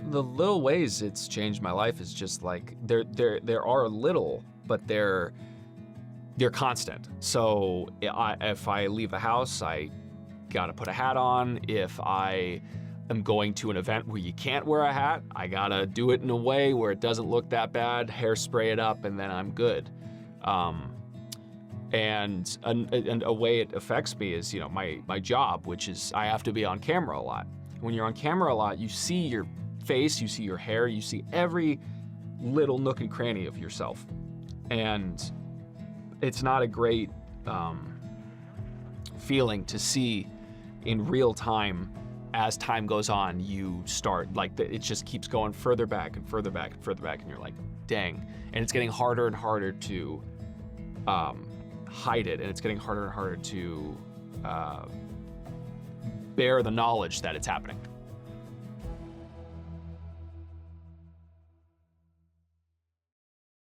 the little ways it's changed my life is just like there are little, but they're constant. So if I leave the house, I gotta put a hat on. If I am going to an event where you can't wear a hat, I gotta do it in a way where it doesn't look that bad, hairspray it up, and then I'm good. And a way it affects me is, you know, my job, which is I have to be on camera a lot. When you're on camera a lot, you see your face, you see your hair, you see every little nook and cranny of yourself. And it's not a great feeling to see in real time. As time goes on, you start, like, it just keeps going further back and further back and further back, and you're like, dang. And it's getting harder and harder to hide it, and it's getting harder and harder to bear the knowledge that it's happening.